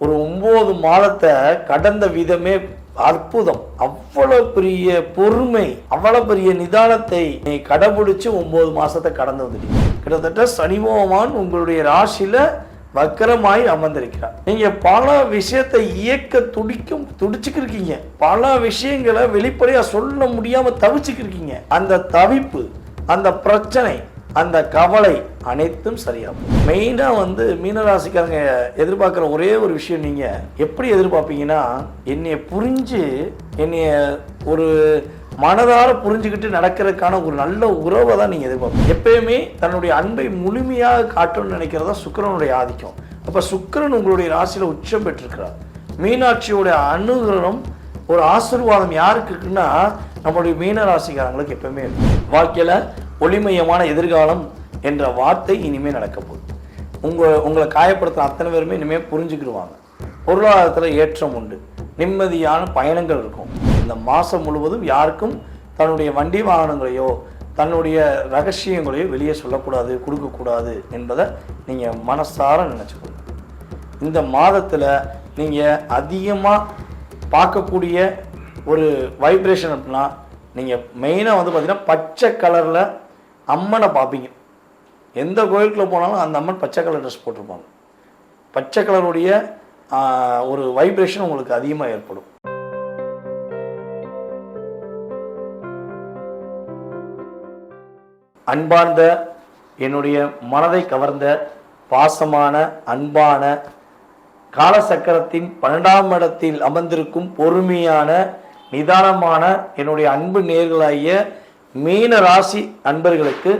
ஒரு 9 மாதத்தை கடந்த விதமே அற்புதம். அவ்வளவு பெரிய பொறுமை, அவ்வளவு பெரிய நிதானத்தை நீ கடைபிடிச்சு 9 மாசத்தை கடந்து வந்துட்டீங்க. கிட்டத்தட்ட சனி பகவான் உங்களுடைய ராசியில வக்கரமாய் அமர்ந்திருக்கிறார். நீங்க பல விஷயத்தை இயக்க துடிச்சுக்கிருக்கீங்க. பல விஷயங்களை வெளிப்படையா சொல்ல முடியாம தவிச்சுக்கிருக்கீங்க. அந்த தவிப்பு, அந்த பிரச்சனை, அந்த கவலை அனைத்தும் சரியாகும். மெயினா மீனராசிக்காரங்க எதிர்பார்க்குற ஒரே ஒரு விஷயம், நீங்க எப்படி எதிர்பார்ப்பீங்கன்னா, என்னைய புரிஞ்சு என்னைய ஒரு மனதார புரிஞ்சுக்கிட்டு நடக்கிறதுக்கான ஒரு நல்ல உறவை தான் நீங்க எதிர்பார்ப்பீங்க. எப்பயுமே தன்னுடைய அன்பை முழுமையாக காட்டணும்னு நினைக்கிறதா சுக்கிரனுடைய ஆதிக்கம். அப்ப சுக்கிரன் உங்களுடைய ராசியில உச்சம் பெற்றிருக்கிறார். மீனாட்சியோட அனுகிரகம் ஒரு ஆசீர்வாதம் யாருக்கு இருக்குன்னா, நம்மளுடைய மீனராசிக்காரங்களுக்கு எப்பவுமே இருக்கு. வாழ்க்கையில ஒளிமயமான எதிர்காலம் என்ற வார்த்தை இனிமே நடக்க போகுது. உங்களை காயப்படுத்துற அத்தனை பேருமே இனிமே புரிஞ்சுக்கிடுவாங்க. பொருளாதாரத்தில் ஏற்றம் உண்டு, நிம்மதியான பயணங்கள் இருக்கும். இந்த மாதம் முழுவதும் யாருக்கும் தன்னுடைய வண்டி வாகனங்களையோ தன்னுடைய ரகசியங்களையோ வெளியே சொல்லக்கூடாது, கொடுக்கக்கூடாது என்பதை நீங்கள் மனசார நினச்சிக்கணும். இந்த மாதத்தில் நீங்கள் அதிகமாக பார்க்கக்கூடிய ஒரு வைப்ரேஷன் அப்படின்னா, நீங்கள் மெயினாக பார்த்தீங்கன்னா பச்சை கலரில் அம்மனை பார்ப்பீங்க. எந்த கோயிலுக்குள்ள போனாலும் அந்த அம்மன் பச்சை கலர் ட்ரெஸ் போட்டிருப்பாங்க. பச்சை கலருடைய ஒரு வைப்ரேஷன் உங்களுக்கு அதிகமாக ஏற்படும். அன்பார்ந்த, என்னுடைய மனதை கவர்ந்த, பாசமான, அன்பான, காலசக்கரத்தின் 12ஆம் இடத்தில் அமர்ந்திருக்கும் பொறுமையான, நிதானமான என்னுடைய அன்பு நேர்களாகிய மீன ராசி அன்பர்களுக்கு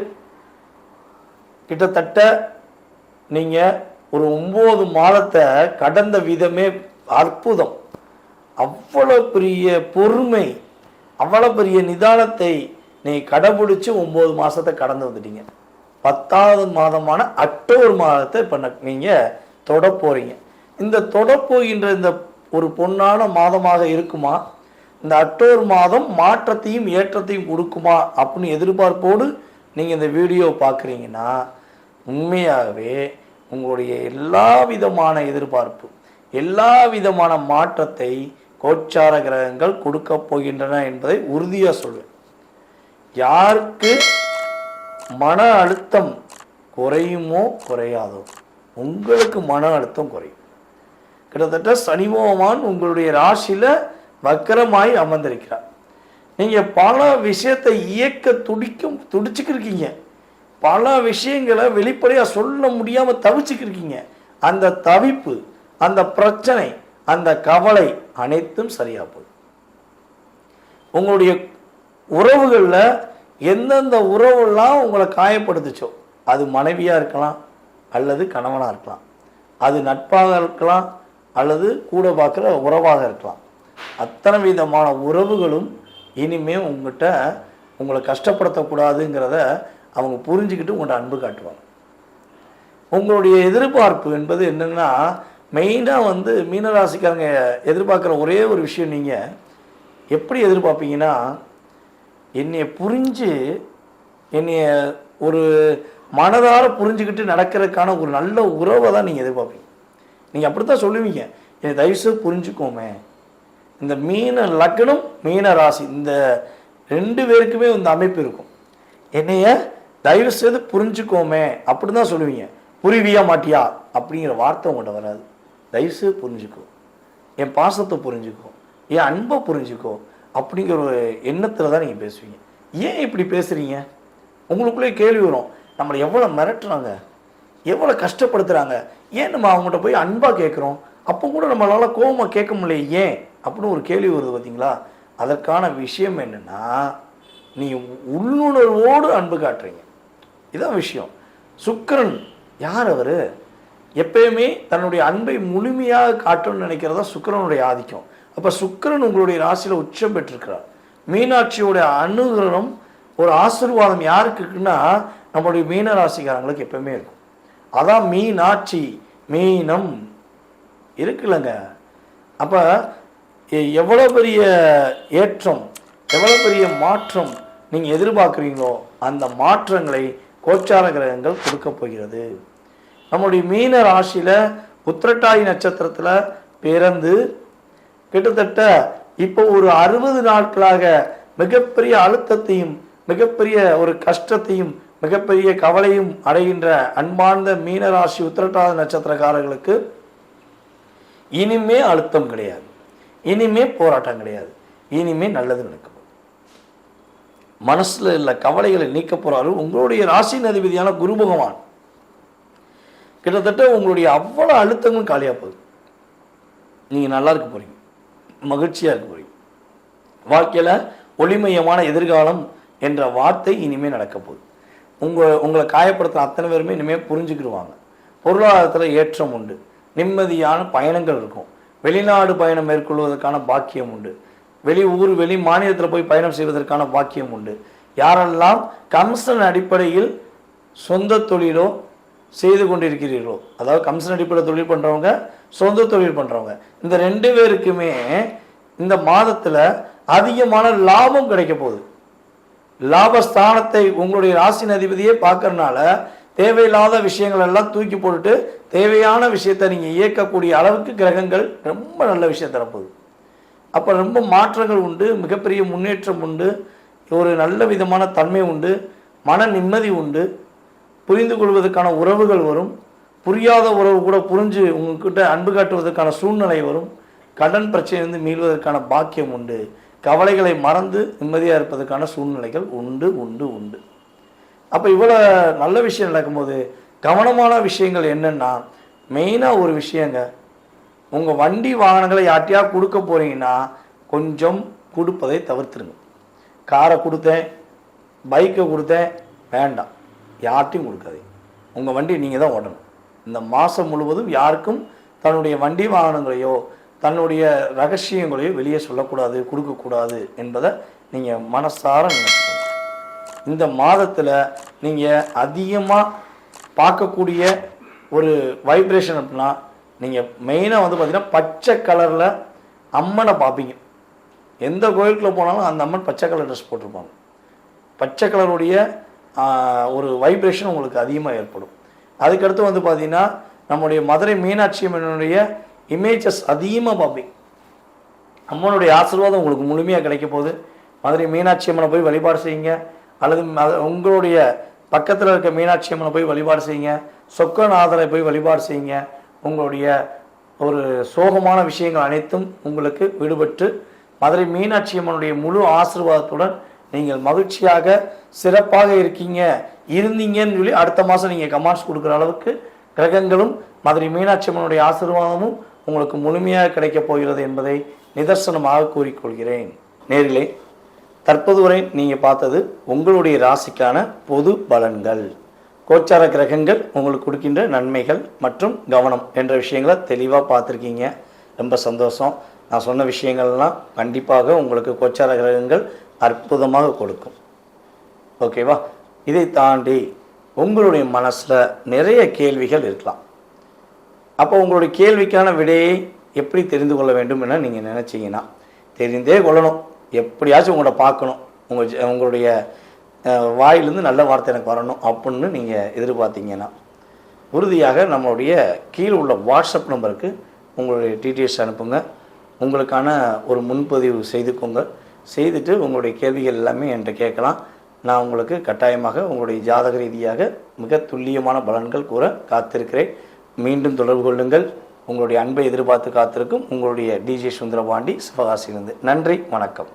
கிட்டத்தட்ட நீங்க ஒரு 9 மாதத்தை கடந்த விதமே அற்புதம். அவ்வளவு பெரிய பொறுமை, அவ்வளவு பெரிய நிதானத்தை நீ கடைபிடிச்சு 9 மாசத்தை கடந்து வந்துட்டீங்க. 10வது மாதமான அக்டோபர் மாதத்தை இப்ப நீங்க தொட போறீங்க. இந்த தொட போகின்ற இந்த ஒரு பொன்னான மாதமாக இருக்குமா? இந்த அக்டோபர் மாதம் மாற்றத்தையும் ஏற்றத்தையும் கொடுக்குமா அப்படின்னு எதிர்பார்ப்போடு நீங்கள் இந்த வீடியோ பார்க்குறீங்கன்னா, உண்மையாகவே உங்களுடைய எல்லா விதமான எதிர்பார்ப்பு, எல்லா விதமான மாற்றத்தை கோச்சார கிரகங்கள் கொடுக்க போகின்றன என்பதை உறுதியாக சொல்வேன். யாருக்கு மன அழுத்தம் குறையுமோ குறையாதோ, உங்களுக்கு மன அழுத்தம் குறையும். கிட்டத்தட்ட சனி பகவான் உங்களுடைய ராசியில வக்கரமாய் அமர்ந்திருக்கிறார். நீங்க பல விஷயத்தை இயக்க துடிச்சுக்கிருக்கீங்க. பல விஷயங்களை வெளிப்படையா சொல்ல முடியாம தவிச்சுக்கிருக்கீங்க. அந்த தவிப்பு, அந்த பிரச்சனை, அந்த கவலை அனைத்தும் சரியா போகுது. உங்களுடைய உறவுகள்ல எந்தெந்த உறவுலாம் உங்களை காயப்படுத்துச்சோ, அது மனைவியா இருக்கலாம் அல்லது கணவனா இருக்கலாம், அது நட்பாக இருக்கலாம் அல்லது கூட பார்க்குற உறவாக இருக்கலாம். அத்தனை விதமான உறவுகளும் இனிமே உங்களை கஷ்டப்படுத்தக்கூடாதுங்கிறத அவங்க புரிஞ்சுக்கிட்டு உங்கள்கிட்ட அன்பு காட்டுவாங்க. உங்களுடைய எதிர்பார்ப்பு என்பது என்னன்னா, மெயினாக மீனராசிக்காரங்க எதிர்பார்க்குற ஒரே ஒரு விஷயம், நீங்கள் எப்படி எதிர்பார்ப்பீங்கன்னா, என்னைய புரிஞ்சு என்னைய ஒரு மனதார புரிஞ்சுக்கிட்டு நடக்கிறதுக்கான ஒரு நல்ல உறவை தான் நீங்கள் எதிர்பார்ப்பீங்க. நீங்கள் அப்படித்தான் சொல்லுவீங்க, என்னை தயவுசெய்து புரிஞ்சுக்கோமே. இந்த மீன லக்னம், மீன ராசி, இந்த 2 பேருக்குமே இந்த அமைப்பு இருக்கும். என்னைய தயவு செய்து புரிஞ்சுக்கோமே அப்படின்னு தான் சொல்லுவீங்க. புரிவியா மாட்டியா அப்படிங்கிற வார்த்தை உங்கள்கிட்ட வராது. தயவுசெய்து புரிஞ்சுக்கோ, என் பாசத்தை புரிஞ்சுக்கோ, என் அன்பை புரிஞ்சுக்கோ அப்படிங்கிற ஒரு எண்ணத்தில் தான் நீங்கள் பேசுவீங்க. ஏன் இப்படி பேசுகிறீங்க? உங்களுக்குள்ளே கேள்வி வரும், நம்மளை எவ்வளோ மிரட்டுறாங்க, எவ்வளோ கஷ்டப்படுத்துகிறாங்க, ஏன் நம்ம அவங்கள்ட்ட போய் அன்பாக கேட்குறோம், அப்போ கூட நம்மளால் கோபமாக கேட்க முடியல ஏன் அப்படின்னு ஒரு கேள்வி வருது பார்த்தீங்களா? அதற்கான விஷயம் என்னென்னா, நீ உள்ளுணர்வோடு அன்பு காட்டுறீங்க. இதான் விஷயம். சுக்கிரன் யார்? அவர் எப்பயுமே தன்னுடைய அன்பை முழுமையாக காட்டணும்னு நினைக்கிறதா சுக்கிரனுடைய ஆதிக்கம். அப்போ சுக்கிரன் உங்களுடைய ராசியில் உச்சம் பெற்றிருக்கிறார். மீனாட்சியோட அனுகிரகம் ஒரு ஆசீர்வாதம் யாருக்கு இருக்குன்னா, நம்மளுடைய மீன ராசிக்காரங்களுக்கு எப்பவுமே இருக்கும். அதான் மீனாட்சி, மீனம் இருக்குல்லங்க. அப்போ எவ்வளோ பெரிய ஏற்றம், எவ்வளோ பெரிய மாற்றம் நீங்கள் எதிர்பார்க்குறீங்களோ அந்த மாற்றங்களை கோச்சார கிரகங்கள் கொடுக்க போகிறது. நம்முடைய மீன ராசியில் உத்திரட்டாதி நட்சத்திரத்தில் பிறந்து கிட்டத்தட்ட இப்போ ஒரு 60 நாட்களாக மிகப்பெரிய அழுத்தத்தையும் மிகப்பெரிய ஒரு கஷ்டத்தையும் மிகப்பெரிய கவலையும் அடைகின்ற அன்பார்ந்த மீனராசி உத்திரட்டாதி நட்சத்திரக்காரர்களுக்கு இனிமே அழுத்தம் கிடையாது, இனிமே போராட்டம் கிடையாது, இனிமே நல்லது நடக்கும். மனசுல உள்ள கவலைகளை நீக்க போறாரு உங்களுடைய ராசியின் அதிபதியான குரு பகவான். கிட்டத்தட்ட உங்களுடைய அவ்வளவு அழுத்தங்களும் காலியா போகுது. நீங்க நல்லா இருக்க போறீங்க, மகிழ்ச்சியா இருக்க போறீங்க. வாழ்க்கையில ஒளிமயமான எதிர்காலம் என்ற வார்த்தை இனிமே நடக்க போகுது. உங்களை காயப்படுத்துற அத்தனை பேருமே இனிமேல் புரிஞ்சுக்கிடுவாங்க. பொருளாதாரத்தில் ஏற்றம் உண்டு, நிம்மதியான பயணங்கள் இருக்கும், வெளிநாடு பயணம் மேற்கொள்வதற்கான பாக்கியம் உண்டு, வெளி மாநிலத்தில் போய் பயணம் செய்வதற்கான பாக்கியம் உண்டு. யாரெல்லாம் கமிஷன் அடிப்படையில் சொந்த தொழிலோ செய்து கொண்டிருக்கிறீர்களோ, அதாவது கமிஷன் அடிப்படையில் தொழில் பண்ணுறவங்க, சொந்த தொழில் பண்ணுறவங்க, இந்த 2 பேருக்குமே இந்த மாதத்தில் அதிகமான லாபம் கிடைக்க போகுது. லாபஸ்தானத்தை உங்களுடைய ராசியின் அதிபதியே பார்க்கறதுனால தேவையில்லாத விஷயங்கள் எல்லாம் தூக்கி போட்டுட்டு தேவையான விஷயத்தை நீங்கள் இயக்கக்கூடிய அளவுக்கு கிரகங்கள் ரொம்ப நல்ல விஷயம் தரப்போகுது. அப்போ ரொம்ப மாற்றங்கள் உண்டு, மிகப்பெரிய முன்னேற்றம் உண்டு, ஒரு நல்ல விதமான தன்மை உண்டு, மன நிம்மதி உண்டு, புரிந்து கொள்வதற்கான உறவுகள் வரும், புரியாத உறவு கூட புரிஞ்சு உங்ககிட்ட அன்பு காட்டுவதற்கான சூழ்நிலை வரும், கடன் பிரச்சனையிலிருந்து மீள்வதற்கான பாக்கியம் உண்டு, கவலைகளை மறந்து நிம்மதியாக இருப்பதற்கான சூழ்நிலைகள் உண்டு உண்டு உண்டு. அப்போ இவ்வளோ நல்ல விஷயம் நடக்கும்போது கவனமான விஷயங்கள் என்னென்னா, மெயினாக ஒரு விஷயங்க, உங்கள் வண்டி வாகனங்களை யார்ட்டையா கொடுக்க போகிறீங்கன்னா கொஞ்சம் கொடுப்பதை தவிர்த்துருங்க. காரை கொடுத்தேன், பைக்கை கொடுத்தேன், வேண்டாம், யார்ட்டையும் கொடுக்காதீங்க. உங்கள் வண்டி நீங்கள் தான் ஓடணும். இந்த மாதம் முழுவதும் யாருக்கும் தன்னுடைய வண்டி வாகனங்களையோ தன்னுடைய ரகசியங்களையோ வெளியே சொல்லக்கூடாது, கொடுக்கக்கூடாது என்பதை நீங்கள் மனசார நினைச்சுக்கணும். இந்த மாதத்தில் நீங்கள் அதிகமாக பார்க்கக்கூடிய ஒரு வைப்ரேஷன் அப்படின்னா, நீங்கள் மெயினாக வந்து பார்த்தீங்கன்னா பச்சை கலரில் அம்மனை பார்ப்பீங்க. எந்த கோயிலுக்குள்ள போனாலும் அந்த அம்மன் பச்சை கலர் ட்ரெஸ் போட்டிருப்பாங்க. பச்சை கலருடைய ஒரு வைப்ரேஷன் உங்களுக்கு அதிகமாக ஏற்படும். அதுக்கடுத்து வந்து பார்த்தீங்கன்னா நம்முடைய மதுரை மீனாட்சி அம்மனுடைய இமேஜஸ் அதிகமாக பார்ப்பீங்க. அம்மனுடைய ஆசீர்வாதம் உங்களுக்கு முழுமையாக கிடைக்க போகுது. மதுரை மீனாட்சி அம்மனை போய் வழிபாடு செய்யுங்க, அல்லது உங்களுடைய பக்கத்தில் இருக்க மீனாட்சி அம்மனை போய் வழிபாடு செய்யுங்க, சொக்கநாதரை போய் வழிபாடு செய்யுங்க. உங்களுடைய ஒரு சோகமான விஷயங்கள் அனைத்தும் உங்களுக்கு விடுபட்டு மதுரை மீனாட்சி அம்மனுடைய முழு ஆசீர்வாதத்துடன் நீங்கள் மகிழ்ச்சியாக சிறப்பாக இருந்தீங்கன்னு சொல்லி அடுத்த மாதம் நீங்கள் கமெண்ட்ஸ் கொடுக்குற அளவுக்கு கிரகங்களும் மதுரை மீனாட்சி அம்மனுடைய ஆசீர்வாதமும் உங்களுக்கு முழுமையாக கிடைக்கப் போகிறது என்பதை நிதர்சனமாக கூறிக்கொள்கிறேன். நேரிலே தற்போது வரை நீங்கள் பார்த்தது உங்களுடைய ராசிக்கான பொது பலன்கள். கோச்சார கிரகங்கள் உங்களுக்கு கொடுக்கின்ற நன்மைகள் மற்றும் கவனம் என்ற விஷயங்களை தெளிவாக பார்த்துருக்கீங்க. ரொம்ப சந்தோஷம். நான் சொன்ன விஷயங்கள்லாம் கண்டிப்பாக உங்களுக்கு கோச்சார கிரகங்கள் அற்புதமாக கொடுக்கும். ஓகேவா? இதை தாண்டி உங்களுடைய மனசில் நிறைய கேள்விகள் இருக்கலாம். அப்போ உங்களுடைய கேள்விக்கான விடையை எப்படி தெரிந்து கொள்ள வேண்டும் என நீங்கள் நினச்சிங்கன்னா, தெரிந்தே கொள்ளணும், எப்படியாச்சும் உங்களோட பார்க்கணும், உங்களுடைய வாயிலிருந்து நல்ல வார்த்தை எனக்கு வரணும் அப்படின்னு நீங்கள் எதிர்பார்த்தீங்கன்னா, உறுதியாக நம்மளுடைய கீழே உள்ள வாட்ஸ்அப் நம்பருக்கு உங்களுடைய டீட்டெயில்ஸ் அனுப்புங்க. உங்களுக்கான ஒரு முன்பதிவு செய்துக்கோங்க. செய்துட்டு உங்களுடைய கேள்விகள் எல்லாமே என்கிட்ட கேட்கலாம். நான் உங்களுக்கு கட்டாயமாக உங்களுடைய ஜாதக ரீதியாக மிக துல்லியமான பலன்கள் கூற காத்திருக்கிறேன். மீண்டும் தொடர்பு கொள்ளுங்கள். உங்களுடைய அன்பை எதிர்பார்த்து காத்திருக்கும் உங்களுடைய டிஜே சுந்தரபாண்டி சிவகாசியிலிருந்து. நன்றி, வணக்கம்.